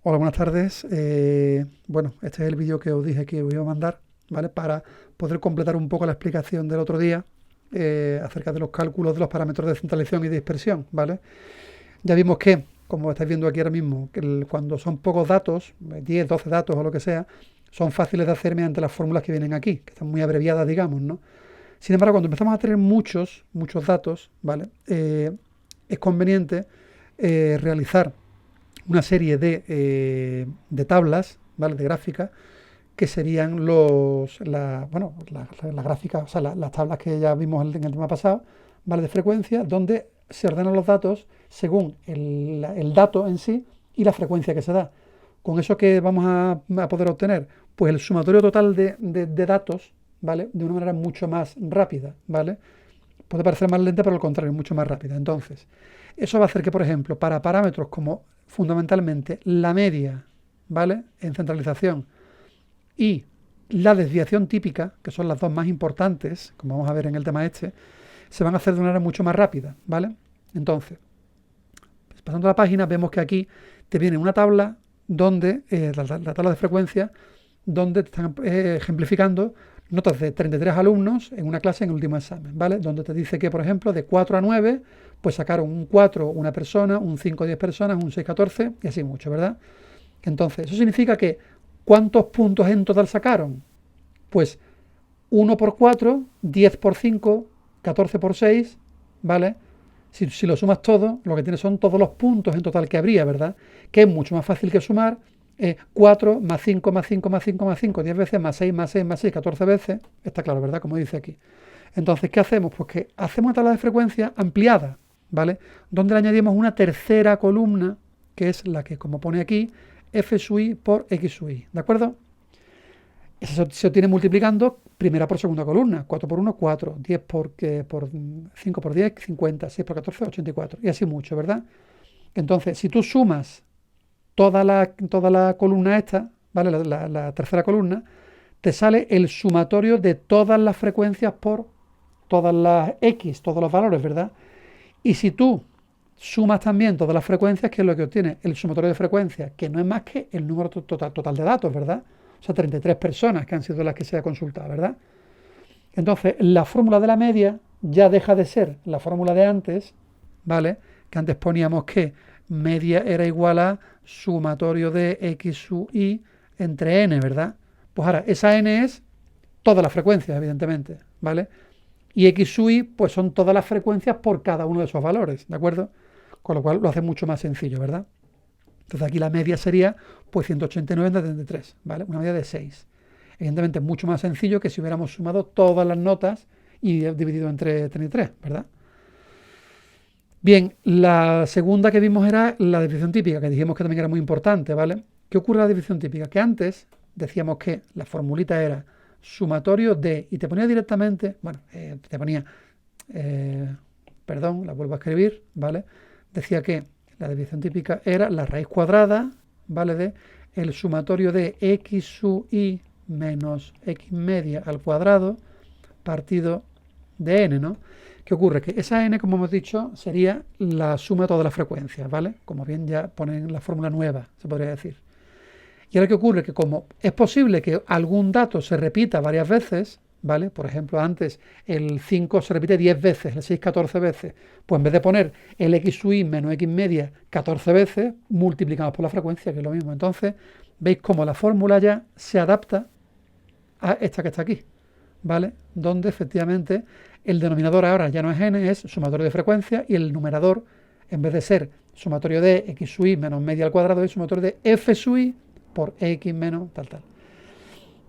Hola, buenas tardes. Bueno, este es el vídeo que os dije que os iba a mandar, ¿vale? Para poder completar un poco la explicación del otro día acerca de los cálculos de los parámetros de centralización y dispersión, ¿vale? Ya vimos que, como estáis viendo aquí ahora mismo, que cuando son pocos datos, 10, 12 datos o lo que sea, son fáciles de hacer mediante las fórmulas que vienen aquí, que están muy abreviadas, digamos, ¿no? Sin embargo, cuando empezamos a tener muchos datos, ¿vale? Es conveniente realizar una serie de tablas, ¿vale? De gráficas, que serían bueno, las gráficas, o sea, las tablas que ya vimos en el tema pasado, ¿vale? De frecuencia, donde se ordenan los datos según el dato en sí y la frecuencia que se da. Con eso que vamos a poder obtener, pues el sumatorio total de datos, ¿vale? De una manera mucho más rápida, ¿vale? Puede parecer más lenta, pero al contrario, mucho más rápida. Entonces, eso va a hacer que, por ejemplo, para parámetros como fundamentalmente la media, ¿vale? En centralización y la desviación típica, que son las dos más importantes, como vamos a ver en el tema este, se van a hacer de una manera mucho más rápida, ¿vale? Entonces, pues pasando a la página, vemos que aquí te viene una tabla donde, la tabla de frecuencia, donde te están ejemplificando notas de 33 alumnos en una clase en el último examen, ¿vale? Donde te dice que, por ejemplo, de 4 a 9, pues sacaron un 4 una persona, un 5 10 personas, un 6 14 y así mucho, ¿verdad? Entonces, eso significa que ¿cuántos puntos en total sacaron? Pues 1 por 4, 10 por 5, 14 por 6, ¿vale? Si lo sumas todo, lo que tienes son todos los puntos en total que habría, ¿verdad? Que es mucho más fácil que sumar 4 más 5 más 5 más 5 más 5, 10 veces, más 6 más 6 más 6, 14 veces. Está claro, ¿verdad? Como dice aquí. Entonces, ¿qué hacemos? Pues que hacemos una tabla de frecuencia ampliada, ¿vale? Donde le añadimos una tercera columna, que es la que, como pone aquí, f sub i por x sub i, ¿de acuerdo? Eso se obtiene multiplicando primera por segunda columna. 4 por 1, 4. 10 por 5 por 10, 50. 6 por 14, 84. Y así mucho, ¿verdad? Entonces, si tú sumas toda la columna esta, ¿vale? La tercera columna, te sale el sumatorio de todas las frecuencias por todas las x, todos los valores, ¿verdad? Y si tú sumas también todas las frecuencias, que es lo que obtienes, el sumatorio de frecuencias, que no es más que el número total de datos, ¿verdad? O sea, 33 personas que han sido las que se ha consultado, ¿verdad? Entonces, la fórmula de la media ya deja de ser la fórmula de antes, ¿vale? Que antes poníamos que media era igual a sumatorio de x sub i entre n, ¿verdad? Pues ahora, esa n es todas las frecuencias, evidentemente, ¿vale? Y x sub i, pues son todas las frecuencias por cada uno de esos valores, ¿de acuerdo? Con lo cual lo hace mucho más sencillo, ¿verdad? Entonces aquí la media sería pues 189 entre 33, ¿vale? Una media de 6. Evidentemente es mucho más sencillo que si hubiéramos sumado todas las notas y dividido entre 33, ¿verdad? Bien, la segunda que vimos era la división típica, que dijimos que también era muy importante, ¿vale? ¿Qué ocurre en la división típica? Que antes decíamos que la formulita era sumatorio de, y te ponía directamente, bueno, te ponía, eh, perdón, la vuelvo a escribir, ¿vale? Decía que la división típica era la raíz cuadrada, ¿vale? De el sumatorio de x sub i menos x media al cuadrado partido de n, ¿no? ¿Qué ocurre? Que esa n, como hemos dicho, sería la suma de todas las frecuencias, ¿vale? Como bien ya ponen la fórmula nueva, se podría decir. Y ahora, ¿qué ocurre? Que como es posible que algún dato se repita varias veces, ¿vale? Por ejemplo, antes el 5 se repite 10 veces, el 6 14 veces, pues en vez de poner el x sub i menos x media 14 veces, multiplicamos por la frecuencia, que es lo mismo. Entonces, veis cómo la fórmula ya se adapta a esta que está aquí, ¿vale? Donde efectivamente el denominador ahora ya no es n, es sumatorio de frecuencia, y el numerador, en vez de ser sumatorio de x sub i menos media al cuadrado, es sumatorio de f sub i por x menos tal, tal.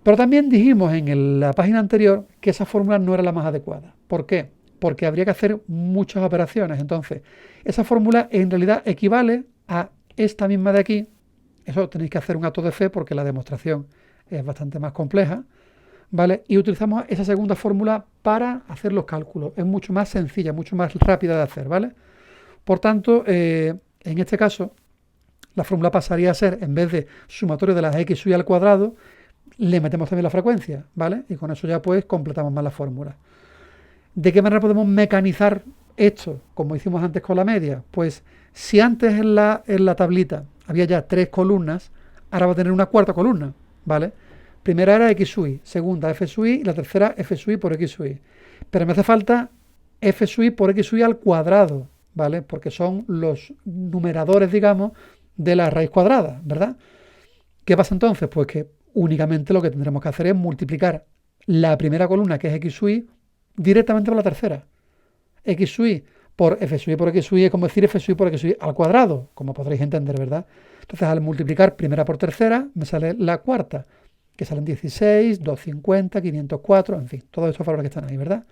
Pero también dijimos en la página anterior que esa fórmula no era la más adecuada. ¿Por qué? Porque habría que hacer muchas operaciones. Entonces, esa fórmula en realidad equivale a esta misma de aquí. Eso tenéis que hacer un acto de fe porque la demostración es bastante más compleja, ¿vale? Y utilizamos esa segunda fórmula para hacer los cálculos. Es mucho más sencilla, mucho más rápida de hacer, ¿vale? Por tanto, en este caso, la fórmula pasaría a ser, en vez de sumatorio de las x sub i al cuadrado, le metemos también la frecuencia, ¿vale? Y con eso ya pues completamos más la fórmula. ¿De qué manera podemos mecanizar esto, como hicimos antes con la media? Pues si antes en la tablita había ya 3 columnas, ahora va a tener una cuarta columna, ¿vale? Primera era x sub i, segunda f sub i y la tercera f sub i por x sub i. Pero me hace falta f sub i por x sub i al cuadrado, ¿vale? Porque son los numeradores, digamos, de la raíz cuadrada, ¿verdad? ¿Qué pasa entonces? Pues que únicamente lo que tendremos que hacer es multiplicar la primera columna, que es x sub i, directamente por la tercera. X sub i por f sub i por x sub i es como decir f sub i por x sub i al cuadrado, como podréis entender, ¿verdad? Entonces, al multiplicar primera por tercera, me sale la cuarta, que salen 16, 250, 504, en fin, todos estos valores que están ahí, ¿verdad?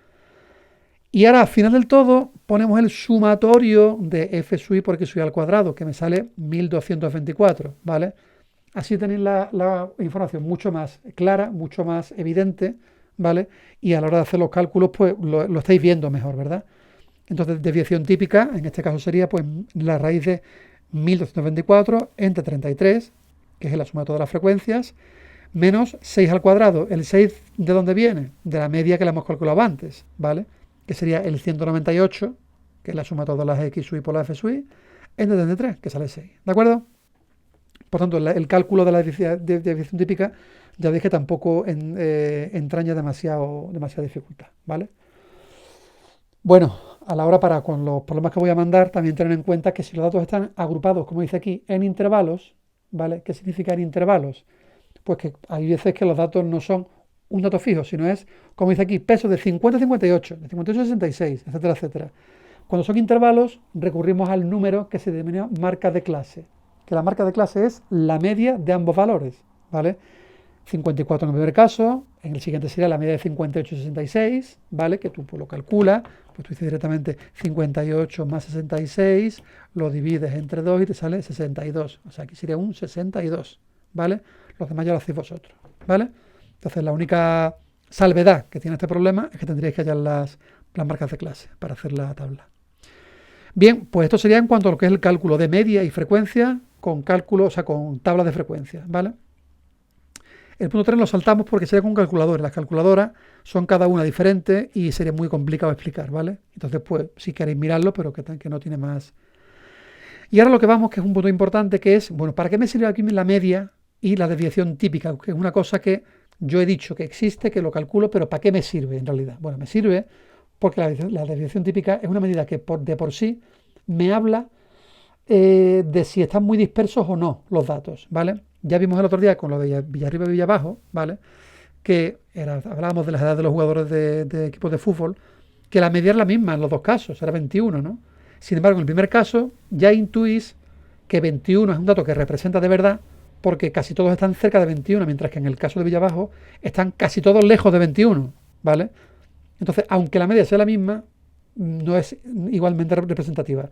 Y ahora, al final del todo, ponemos el sumatorio de f sub i por x sub i al cuadrado, que me sale 1224, ¿vale? Así tenéis la información mucho más clara, mucho más evidente, ¿vale? Y a la hora de hacer los cálculos, pues lo estáis viendo mejor, ¿verdad? Entonces, desviación típica, en este caso sería pues la raíz de 1224 entre 33, que es la suma de todas las frecuencias, menos 6 al cuadrado. ¿El 6 de dónde viene? De la media que la hemos calculado antes, ¿vale? Que sería el 198, que es la suma de todas las x sub i por la f sub i, entre 33, que sale 6, ¿de acuerdo? Por tanto, el cálculo de la desviación típica, ya dije, tampoco entraña demasiada dificultad, ¿vale? Bueno, a la hora con los problemas que voy a mandar, también tener en cuenta que si los datos están agrupados, como dice aquí, en intervalos, ¿vale? ¿Qué significa en intervalos? Pues que hay veces que los datos no son un dato fijo, sino es, como dice aquí, peso de 50 a 58, de 58 a 66, etcétera, etcétera. Cuando son intervalos, recurrimos al número que se denomina marca de clase, que la marca de clase es la media de ambos valores, ¿vale? 54 en el primer caso, en el siguiente sería la media de 58 y 66, ¿vale? Que tú pues, lo calculas, pues tú dices directamente 58 más 66, lo divides entre 2 y te sale 62. O sea, aquí sería un 62, ¿vale? Los demás ya lo hacéis vosotros, ¿vale? Entonces, la única salvedad que tiene este problema es que tendríais que hallar las marcas de clase para hacer la tabla. Bien, pues esto sería en cuanto a lo que es el cálculo de media y frecuencia con cálculo, o sea, con tablas de frecuencia, ¿vale? El punto 3 lo saltamos porque sería con calculadores. Las calculadoras son cada una diferente y sería muy complicado explicar, ¿vale? Entonces, pues, si queréis mirarlo, pero que no tiene más. Y ahora lo que vamos, que es un punto importante, que es, bueno, ¿para qué me sirve aquí la media y la desviación típica? Que es una cosa que yo he dicho que existe, que lo calculo, pero ¿para qué me sirve en realidad? Bueno, me sirve porque la desviación típica es una medida que de por sí me habla de si están muy dispersos o no los datos, ¿vale? Ya vimos el otro día con lo de Villarriba y Villabajo, ¿vale? Que hablábamos de las edades de los jugadores de equipos de fútbol, que la media era la misma en los dos casos, era 21, ¿no? Sin embargo, en el primer caso ya intuís que 21 es un dato que representa de verdad, porque casi todos están cerca de 21, mientras que en el caso de Villabajo están casi todos lejos de 21, ¿vale? Entonces, aunque la media sea la misma, no es igualmente representativa.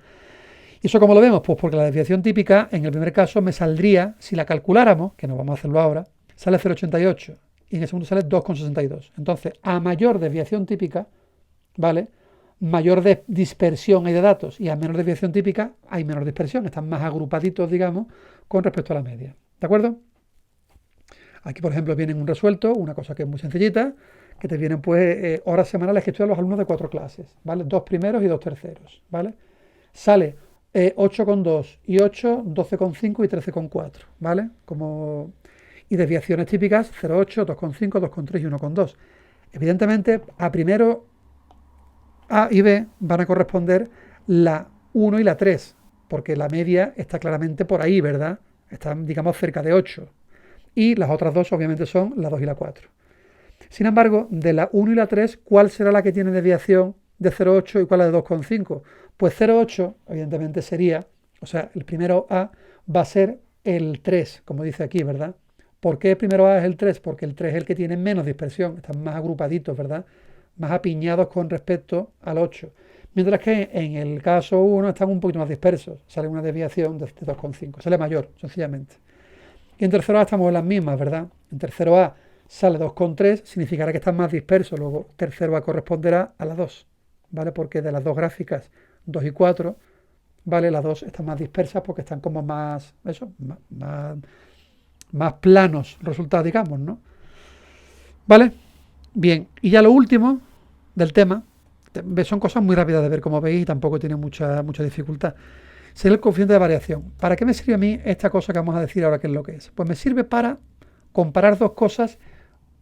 ¿Y eso cómo lo vemos? Pues porque la desviación típica, en el primer caso, me saldría, si la calculáramos, que no vamos a hacerlo ahora, sale 0,88 y en el segundo sale 2,62. Entonces, a mayor desviación típica, ¿vale? Mayor dispersión hay de datos y a menor desviación típica hay menor dispersión. Están más agrupaditos, digamos, con respecto a la media. ¿De acuerdo? Aquí, por ejemplo, viene un resuelto, una cosa que es muy sencillita, que te vienen pues horas semanales que estudian los alumnos de 4 clases, ¿vale? 2 primeros y 2 terceros, ¿vale? Sale 8,2 y 8, 12,5 y 13,4, ¿vale? Y desviaciones típicas 0,8, 2,5, 2,3 y 1,2. Evidentemente, a primero A y B van a corresponder la 1 y la 3, porque la media está claramente por ahí, ¿verdad? Están, digamos, cerca de 8. Y las otras dos, obviamente, son la 2 y la 4. Sin embargo, de la 1 y la 3, ¿cuál será la que tiene desviación de 0,8 y cuál la de 2,5? Pues 0,8, evidentemente, sería, o sea, el primero A va a ser el 3, como dice aquí, ¿verdad? ¿Por qué el primero A es el 3? Porque el 3 es el que tiene menos dispersión, están más agrupaditos, ¿verdad? Más apiñados con respecto al 8. Mientras que en el caso 1 están un poquito más dispersos, sale una desviación de 2,5, sale mayor, sencillamente. Y en tercero A estamos en las mismas, ¿verdad? En tercero A sale 2,3, significará que están más dispersos, luego tercero A corresponderá a la 2, ¿vale? Porque de las dos gráficas, 2 y 4, ¿vale? Las dos están más dispersas porque están como más, más planos resultados, digamos, ¿no? ¿Vale? Bien, y ya lo último del tema, son cosas muy rápidas de ver, como veis, y tampoco tiene mucha dificultad. sería el coeficiente de variación. ¿Para qué me sirve a mí esta cosa que vamos a decir ahora qué es lo que es? Pues me sirve para comparar dos cosas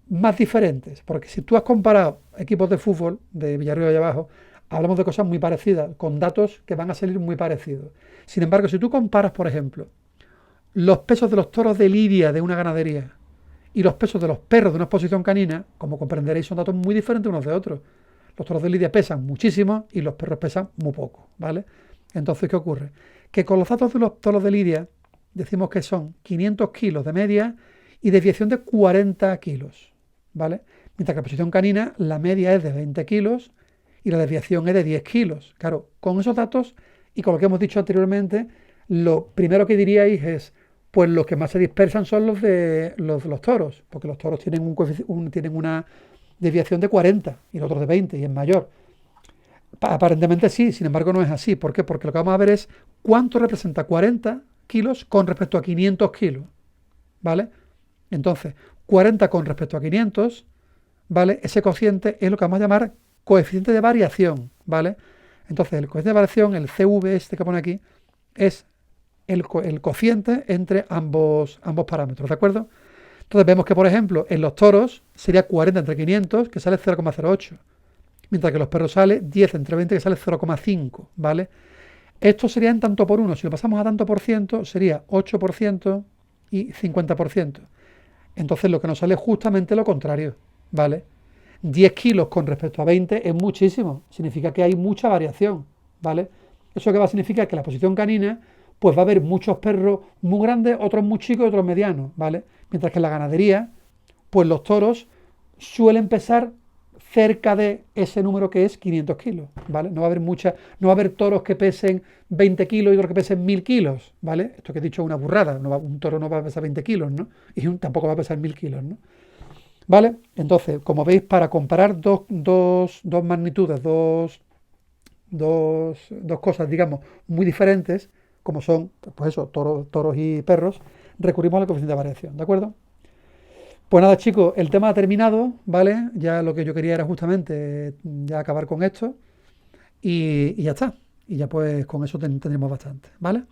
más diferentes, porque si tú has comparado equipos de fútbol de Villarreal y abajo, hablamos de cosas muy parecidas, con datos que van a salir muy parecidos. Sin embargo, si tú comparas, por ejemplo, los pesos de los toros de lidia de una ganadería y los pesos de los perros de una exposición canina, como comprenderéis, son datos muy diferentes unos de otros. Los toros de lidia pesan muchísimo y los perros pesan muy poco, ¿vale? Entonces, ¿qué ocurre? Que con los datos de los toros de lidia decimos que son 500 kilos de media y desviación de 40 kilos, ¿vale? Mientras que la exposición canina, la media es de 20 kilos y la desviación es de 10 kilos. Claro, con esos datos y con lo que hemos dicho anteriormente, lo primero que diríais es, pues los que más se dispersan son los toros, porque los toros tienen, tienen una desviación de 40 y los otros de 20 y es mayor. Aparentemente sí, sin embargo no es así. ¿Por qué? Porque lo que vamos a ver es cuánto representa 40 kilos con respecto a 500 kilos, ¿vale? Entonces, 40 con respecto a 500, ¿vale? Ese cociente es lo que vamos a llamar coeficiente de variación, ¿vale? Entonces, el coeficiente de variación, el CV este que pone aquí, es el cociente entre ambos parámetros, ¿de acuerdo? Entonces vemos que, por ejemplo, en los toros sería 40 entre 500, que sale 0,08, mientras que los perros sale 10 entre 20, que sale 0,5, ¿vale? Esto sería en tanto por uno. Si lo pasamos a tanto por ciento, sería 8% y 50%. Entonces lo que nos sale es justamente lo contrario, ¿vale? 10 kilos con respecto a 20 es muchísimo, significa que hay mucha variación, ¿vale? Eso que va a significar que la posición canina, pues va a haber muchos perros muy grandes, otros muy chicos y otros medianos, ¿vale? Mientras que en la ganadería, pues los toros suelen pesar cerca de ese número que es 500 kilos, ¿vale? No va a haber no va a haber toros que pesen 20 kilos y otros que pesen 1000 kilos, ¿vale? Esto que he dicho es una burrada, un toro no va a pesar 20 kilos, ¿no? Y tampoco va a pesar 1000 kilos, ¿no? ¿Vale? Entonces, como veis, para comparar dos magnitudes, dos cosas, digamos, muy diferentes, como son, pues eso, toros y perros, recurrimos a la coeficiente de variación, ¿de acuerdo? Pues nada, chicos, el tema ha terminado, ¿vale? Ya lo que yo quería era justamente ya acabar con esto y ya está. Y ya pues con eso tendremos bastante, ¿vale?